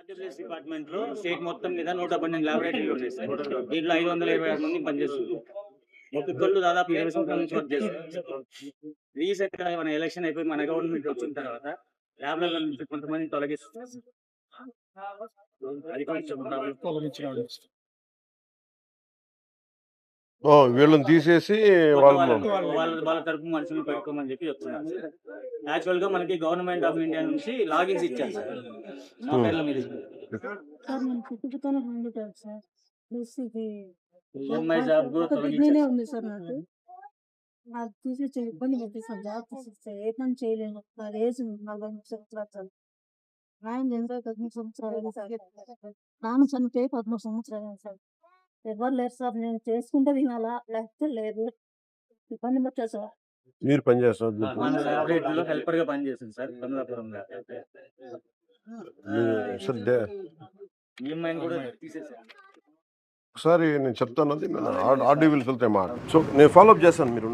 RWS department లో state మొత్తం మీద 112 ల్యాబొరేటరీలు ఉన్నాయి సార్. దీంట్లో 526 మంది పనిచేస్తున్నారు. ఒక్కొక్కళ్ళు దాదాపు 20 సంవత్సరాల నుంచి వర్క్ చేస్తున్నారు. రీసెంట్ గా మన ఎలక్షన్ అయిపోయి మన గవర్నమెంట్ వచ్చిన తర్వాత ల్యాబ్లలో నుంచి కొంతమంది తొలగిస్తున్నారు. అది కొంచెం తొలగించిన వీళ్ళని తీసేసి వాళ్ళ తరపు మనుషులు పెట్టుకోమని చెప్పి చెప్తున్నారు. యాక్చువల్ గా మనకి గవర్నమెంట్ ఆఫ్ ఇండియా నుంచి లాగిన్స్ ఇచ్చారు సార్. మా పేర్ల మీద ఈఎంఐ జాబ్ కూడా తొలగించారు. ఉంది సార్ నాకు తీసి ఇబ్బంది పెట్టేసాను. జాబ్ తీసిస్తే ఏ పని చేయలేను. నా ఏజ్ 40 సంవత్సరాలు. ఆయన 19 సంవత్సరాలు నాన్న చనిపోయి 13 సంవత్సరాలు సార్. ఎవరు లేరు సార్. నేను చేసుకుంటే తినాలా లేకపోతే లేదు. ఇబ్బంది పెట్టా సార్. మీరు పని చేస్తారు హెల్పర్ గా పనిచేసింది సార్ కమలాపురంలో. ఈఎంఐ కూడా తీసేసారు. ఒకసారి నేను చెప్తాను, అది ఆర్డీ వెళ్తే మాట. సో నేను ఫాలోఅప్ చేస్తాను, మీరు